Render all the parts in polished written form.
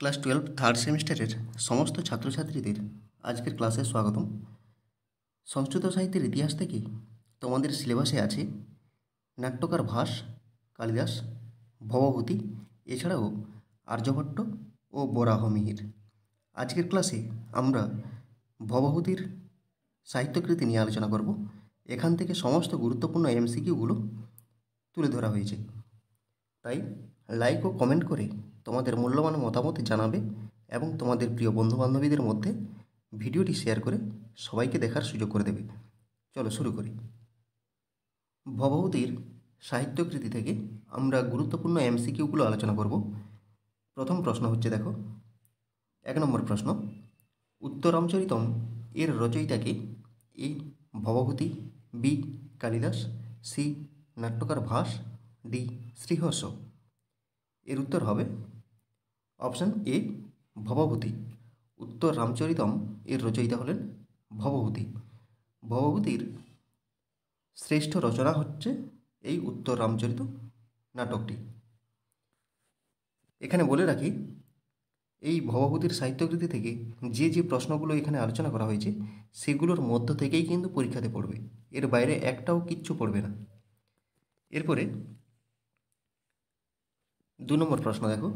Class 12 third সেমিস্টারের সমস্ত ছাত্রছাত্রীদের আজকের ক্লাসে স্বাগতম। সংস্কৃত সাহিত্যের ইতিহাস থেকে তোমাদের সিলেবাসে আছে নাট্যকার ভাস, কালিদাস, ভবভূতি, এছাড়াও আর্যভট্ট ও বরাহমিহির। আজকের ক্লাসে আমরা ভবভূতির সাহিত্যকৃতি নিয়ে আলোচনা করব। এখান থেকে সমস্ত গুরুত্বপূর্ণ এমসিকিউগুলো তুলে ধরা হয়েছে। তাই লাইক ও কমেন্ট করে তোমাদের মূল্যবান মতামত জানাবে এবং তোমাদের প্রিয় বন্ধুবান্ধবীদের মধ্যে ভিডিওটি শেয়ার করে সবাইকে দেখার সুযোগ করে দেবে। চলো শুরু করি। ভবভূতির সাহিত্যকৃতি থেকে আমরা গুরুত্বপূর্ণ এমসিকিউগুলো আলোচনা করব। প্রথম প্রশ্ন হচ্ছে, দেখো, 1 নম্বর প্রশ্ন, উত্তররামচরিতম এর রচয়িতাকে? এ ভবভূতি, বি কালিদাস, সি নাট্যকার ভাস, ডি শ্রীহর্ষ। এর উত্তর হবে অপশান এ ভবভূতি। উত্তর রামচরিতম এর রচয়িতা হলেন ভবভূতি। ভবভূতির শ্রেষ্ঠ রচনা হচ্ছে এই উত্তর রামচরিত নাটকটি। এখানে বলে রাখি, এই ভবভূতির সাহিত্যকৃতি থেকে যে যে প্রশ্নগুলো এখানে আলোচনা করা হয়েছে সেগুলোর মধ্য থেকেই কিন্তু পরীক্ষাতে পড়বে, এর বাইরে একটাও কিচ্ছু পড়বে না। এরপরে 2 নম্বর প্রশ্ন, দেখো,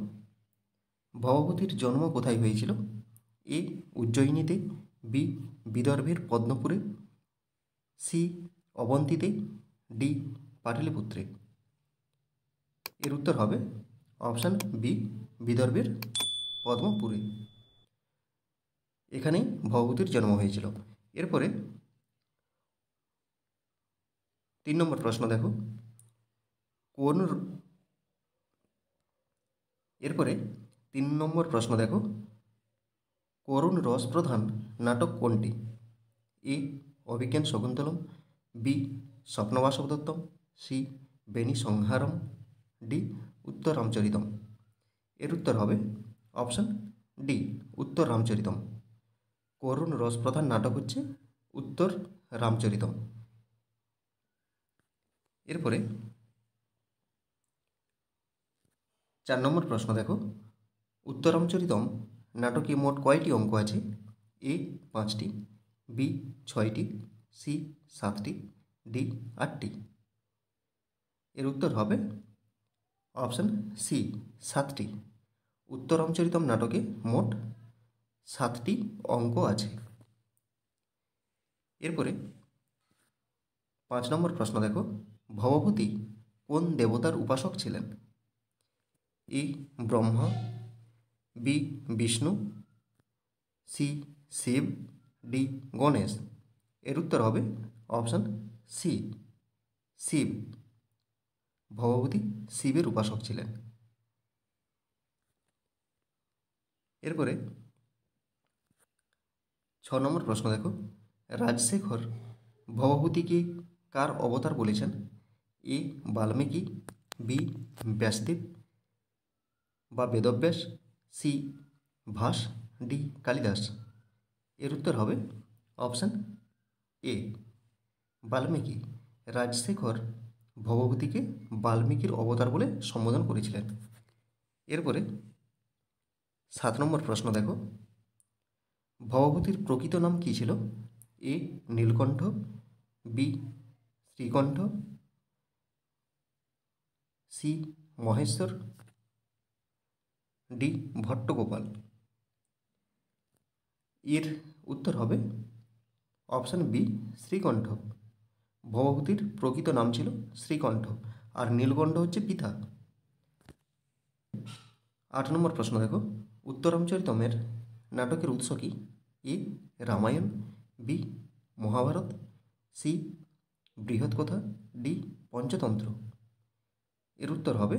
ভবভূতির জন্ম কোথায় হয়েছিল? এ উজ্জয়িনীতে, বি বিদর্ভের পদ্মপুরে, সি অবন্তীতে, ডি পাটলিপুত্রে। এর উত্তর হবে অপশান বি বিদর্ভের পদ্মপুরে। এখানেই ভবভূতির জন্ম হয়েছিল। এরপরে 3 নম্বর প্রশ্ন, দেখো, কোন এরপরে 3 নম্বর প্রশ্ন, দেখো, করুণ রসপ্রধান নাটক কোনটি? এ অভিজ্ঞান শকুন্তলম, বি স্বপ্নবাসব দত্তম, সি বেণী সংহারম, ডি উত্তর রামচরিতম। এর উত্তর হবে অপশান ডি উত্তর রামচরিতম। করুণ রসপ্রধান নাটক হচ্ছে উত্তর রামচরিতম। এরপরে 4 নম্বর প্রশ্ন, দেখো, উত্তর রামচরিতম নাটকে মোট কয়টি অঙ্ক আছে? এ 5টি, বি 6টি, সি 7টি, ডি 8টি। এর উত্তর হবে অপশান সি 7টি। উত্তর রামচরিতম নাটকে মোট 7টি অঙ্ক আছে। এরপরে 5 নম্বর প্রশ্ন, দেখো, ভবভূতি কোন দেবতার উপাসক ছিলেন? A Brahma, B Vishnu, C Shiva, D Ganesh. এর উত্তর হবে অপশান সি শিব। ভবভূতি শিবের উপাসক ছিলেন। এরপরে 6 নম্বর প্রশ্ন, দেখো, রাজশেখর ভবভূতিকে কার অবতার বলেছেন? এ বাল্মীকি, বি ব্যাসদেব বা বেদব্যাস, সি ভাস, ডি কালিদাস। এর উত্তর হবে অপশান এ বাল্মীকি। রাজশেখর ভবভূতিকে বাল্মীকির অবতার বলে সম্বোধন করেছিলেন। এরপরে 7 নম্বর প্রশ্ন, দেখো, ভবভূতির প্রকৃত নাম কী ছিল? এ নীলকণ্ঠ, বি শ্রীকণ্ঠ, সি মহেশ্বর, ডি ভট্টগোপাল। এর উত্তর হবে অপশান বি শ্রীকণ্ঠ। ভবভূতির প্রকৃত নাম ছিল শ্রীকণ্ঠ, আর নীলকণ্ঠ হচ্ছে পিতা। 8 নম্বর প্রশ্ন, দেখো, উত্তরামচরিতমের নাটকের উৎস কী? A Ramayana, B Mahabharata, C Brihatkatha, D Panchatantra. এর উত্তর হবে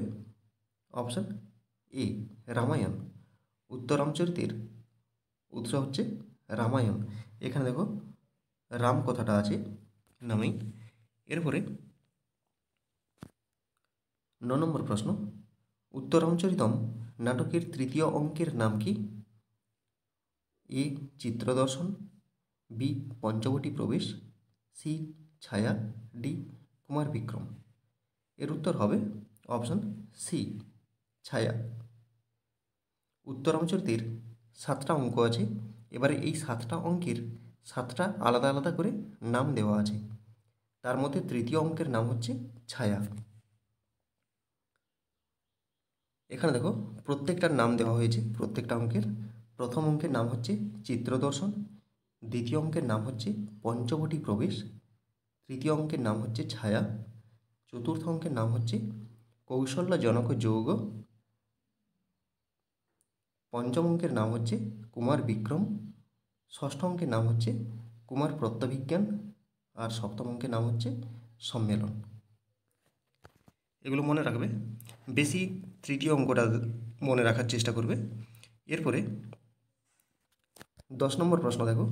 অপশান এ রামায়ণ। উত্তরামচরিতের উৎস হচ্ছে রামায়ণ। এখানে দেখো রাম কথাটা আছে নামেই। এরপরে 9 নম্বর প্রশ্ন, উত্তরামচরিতম নাটকের তৃতীয় অঙ্কের নাম কি? এ চিত্রদর্শন, বি পঞ্চবটী প্রবেশ, সি ছায়া, ডি কুমার বিক্রম। এর উত্তর হবে অপশান সি ছায়া। উত্তরামচরিতের 7টা অঙ্ক আছে। এবারে এই 7টা অঙ্কের 7টা আলাদা আলাদা করে নাম দেওয়া আছে। তার মধ্যে তৃতীয় অঙ্কের নাম হচ্ছে ছায়া। এখানে দেখো প্রত্যেকটার নাম দেওয়া হয়েছে প্রত্যেকটা অঙ্কের। প্রথম অঙ্কের নাম হচ্ছে চিত্রদর্শন, দ্বিতীয় অঙ্কের নাম হচ্ছে পঞ্চবটী প্রবেশ, তৃতীয় অঙ্কের নাম হচ্ছে ছায়া, চতুর্থ অঙ্কের নাম হচ্ছে কৌশল্যজনক যৌগ, পঞ্চম অঙ্কের নাম হচ্ছে কুমার বিক্রম, ষষ্ঠ অঙ্কের নাম হচ্ছে কুমার প্রত্যবিজ্ঞান, আর সপ্তম অঙ্কের নাম হচ্ছে সম্মেলন। এগুলো মনে রাখবে, বেশি তৃতীয় অঙ্কটা মনে রাখার চেষ্টা করবে। এরপরে 10 নম্বর প্রশ্ন দেখো,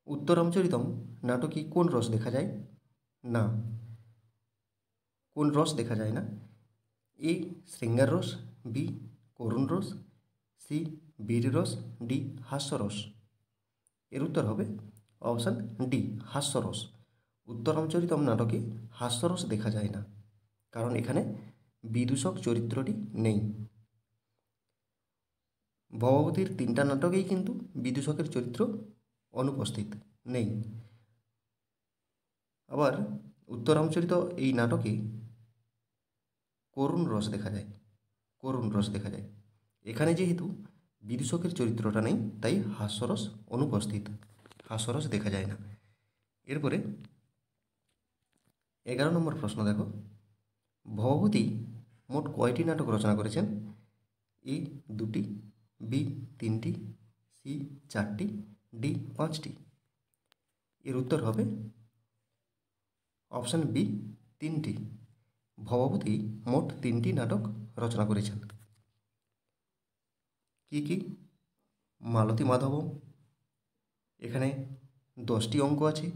উত্তরামচরিতম নাটকে কোন রস দেখা যায় না? কোন রস দেখা যায় না? এ শৃঙ্গার রস, বি করুণ রস, সি বীর রস, ডি হাস্যরস। এর উত্তর হবে অপশান ডি হাস্যরস। উত্তরামচরিতম নাটকে হাস্যরস দেখা যায় না, কারণ এখানে বিদূষক চরিত্রটি নেই। ভবভূতির 3টা নাটকেই কিন্তু বিদূষকের চরিত্র অনুপস্থিত নেই। আবার উত্তরামচরিত এই নাটকে করুণ রস দেখা যায়, করুণ রস দেখা যায়। এখানে যেহেতু বিদূষকের চরিত্রটা নেই, তাই হাস্যরস অনুপস্থিত, হাস্যরস দেখা যায় না। এরপরে 11 নম্বর প্রশ্ন দেখো, ভবভূতি মোট কয়টি নাটক রচনা করেছেন? এ 2টি, বি 3টি, সি 4টি, ডি 5টি। এর উত্তর হবে অপশান বি 3টি। ভবভূতি মোট 3টি নাটক রচনা করেছেন। কি কি? মালতী মাধবম, এখানে 10টি অঙ্ক আছে,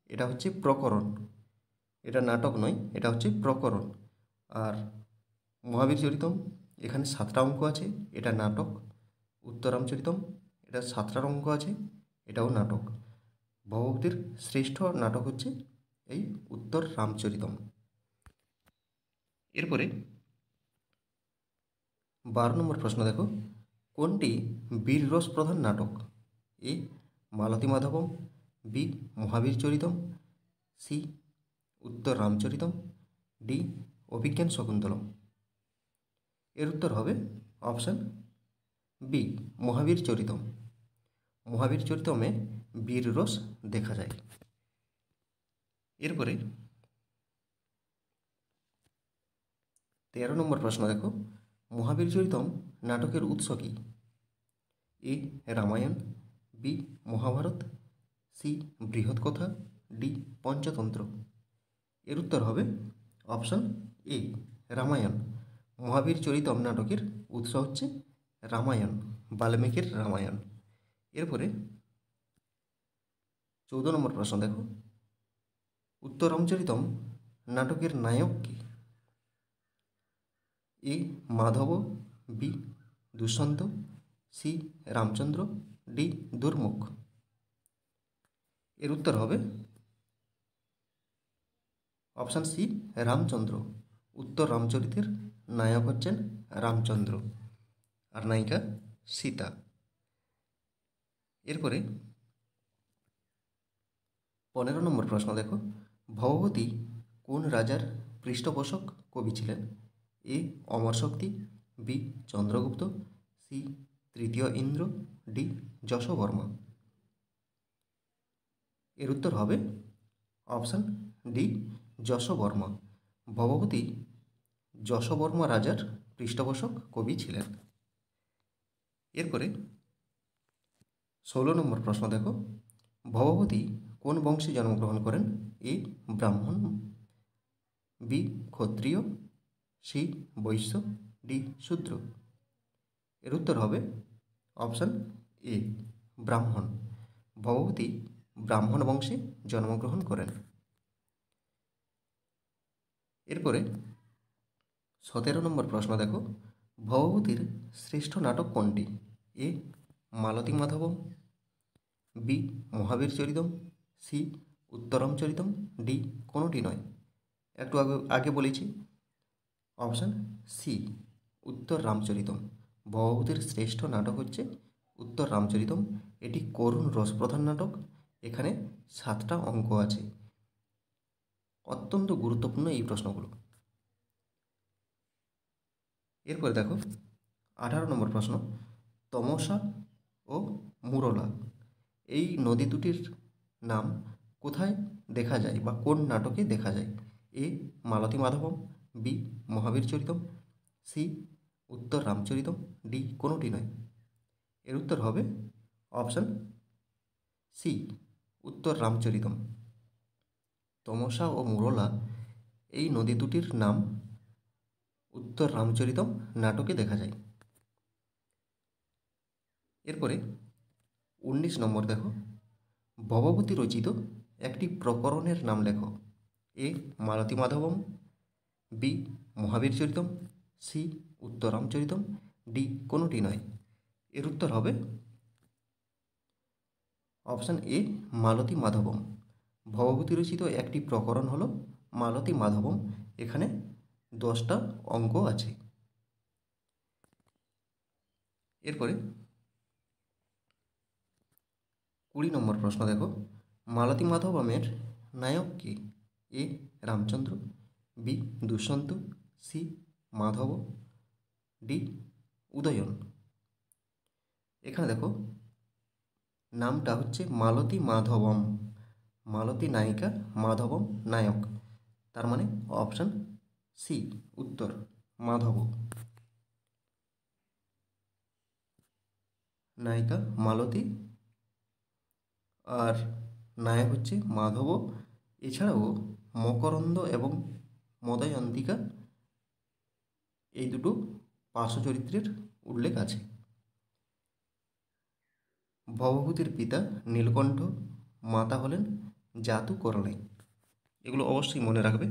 এটা হচ্ছে প্রকরণ, এটা নাটক নয়, এটা হচ্ছে প্রকরণ। আর মহাবীর চরিতম, এখানে 7টা অঙ্ক আছে, এটা নাটক। উত্তরামচরিতম, এটা 7টা অঙ্ক আছে, এটাও নাটক। ভবভূতির শ্রেষ্ঠ নাটক হচ্ছে এই উত্তর রামচরিতম। এরপরে 12 নম্বর প্রশ্ন দেখো, কোনটি বীর রস প্রধান নাটক? এ মালতী মাধবম, বি মহাবীর চরিতম, সি উত্তর রামচরিতম, ডি অভিজ্ঞান শকুন্তলম। এর উত্তর হবে অপশান বি মহাবীর চরিতম। মহাবীর চরিতমে বীর রস দেখা যায়। এরপরে 13 নম্বর প্রশ্ন দেখো, মহাবীর চরিতম নাটকের উৎস কী? A Ramayana, B Mahabharata, C বৃহৎ কথা, ডি পঞ্চতন্ত্র। এর উত্তর হবে অপশান এ রামায়ণ। মহাবীর চরিতম নাটকের উৎস হচ্ছে রামায়ণ, বাল্মীকির রামায়ণ। এরপরে 14 নম্বর প্রশ্ন দেখো, উত্তরামচরিতম নাটকের নায়ক কে? A Madhav, B Dushyanta, C Ramchandra, D Durmukh. এর উত্তর হবে অপশান সি রামচন্দ্র। উত্তর রামচরিতের নায়ক হচ্ছেন রামচন্দ্র, আর নায়িকা সীতা। এরপরে 15 নম্বর প্রশ্ন দেখো, ভবভূতি কোন রাজার পৃষ্ঠপোষক কবি ছিলেন? এ অমর শক্তি, বি চন্দ্রগুপ্ত, সি তৃতীয় ইন্দ্র, ডি যশোবর্মা। এর উত্তর হবে অপশান ডি যশোবর্মা। ভবভূতি যশোবর্মা রাজার পৃষ্ঠপোষক কবি ছিলেন। এরপরে 16 নম্বর প্রশ্ন দেখো, ভবভূতি কোন বংশে জন্মগ্রহণ করেন? এ ব্রাহ্মণ, বি ক্ষত্রিয়, সি বৈশ্য, ডি শূদ্র। এর উত্তর হবে অপশান এ ব্রাহ্মণ। ভবভূতি ব্রাহ্মণ বংশে জন্মগ্রহণ করেন। এরপরে 17 নম্বর প্রশ্ন দেখো, ভবভূতির শ্রেষ্ঠ নাটক কোনটি? এ মালতী মাধবম, বি মহাবীর চরিতম, সি উত্তরামচরিতম, ডি কোনোটি নয়। একটু আগে বলেছি অপশান সি উত্তর রামচরিতম। ভবভূতির শ্রেষ্ঠ নাটক হচ্ছে উত্তর রামচরিতম। এটি করুণ রসপ্রধান নাটক। এখানে 7টা অঙ্ক আছে। অত্যন্ত গুরুত্বপূর্ণ এই প্রশ্নগুলো। এরপরে দেখো 18 নম্বর প্রশ্ন, তমসা ও মুরলা এই নদী দুটির নাম কোথায় দেখা যায় বা কোন নাটকে দেখা যায়? এ মালতী মাধবম, বি মহাবীর চরিতম, সি উত্তর রামচরিতম, ডি কোনোটি নয়। এর উত্তর হবে অপশান সি উত্তর রামচরিতম। তমসা ও মুরলা এই নদী দুটির নাম উত্তর রামচরিতম নাটকে দেখা যায়। এরপরে 19 নম্বর দেখো, ভবভূতি রচিত একটি প্রকরণের নাম লেখো। এ মালতী মাধবম, বি মহাবীর চরিতম, সি উত্তর রামচরিতম, ডি কোনোটি নয়। এর উত্তর হবে অপশান এ মালতী মাধবম। ভবভূতি রচিত একটি প্রকরণ হলো মালতী মাধবম। এখানে 10টা অঙ্ক আছে। এরপরে 20 নম্বর প্রশ্ন দেখো, মালতী মাধবমের নায়ক কে? A Ramchandra, B Dushyanta, C Madhav, D Udayan. এখানে দেখো নামটা হচ্ছে মালতী মাধবম। মালতী নায়িকা, মাধবম নায়ক, তার মানে অপশান সি উত্তর মাধব। নায়িকা মালতী আর নায়ক হচ্ছে মাধব। এছাড়াও মকরন্দ এবং মদয়ন্তিকা এই দুটো পার্শ্ব চরিত্রের উল্লেখ আছে। ভবভূতির পিতা নীলকণ্ঠ, মাতা হলেন জাতুকর্ণী। এগুলো অবশ্যই মনে রাখবে।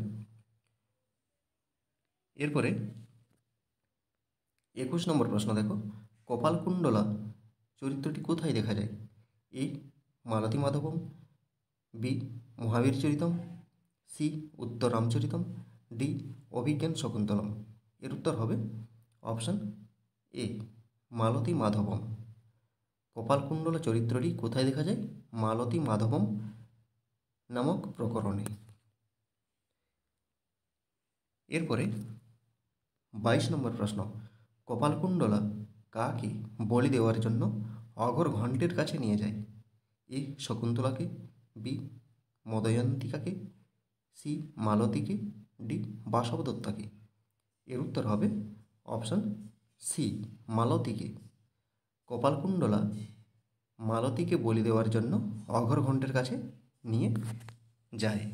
এরপরে 21 নম্বর প্রশ্ন দেখো, কপালকুণ্ডলা চরিত্রটি কোথায় দেখা যায়? এ মালতী মাধবম, বি মহাবীর চরিতম, সি উত্তর রামচরিতম, ডি অভিজ্ঞান শকুন্তলম। এর উত্তর হবে অপশান এ মালতী মাধবম। কপালকুণ্ডলা চরিত্রটি কোথায় দেখা যায়? মালতী মাধবম নামক প্রকরণে। এরপরে 22 নম্বর প্রশ্ন, কপালকুণ্ডলা কাকে বলি দেওয়ার জন্য অঘোর ঘণ্টের কাছে নিয়ে যায়? এ শকুন্তলাকে, বি মদয়ন্তিকাকে, সি মালতীকে, ডি বাসবদত্তাকে। এর উত্তর হবে অপশান সি মালতীকে। কপালকুণ্ডলা মালতীকে বলি দেওয়ার জন্য অঘোর ঘণ্টের কাছে নিয়ে যায়।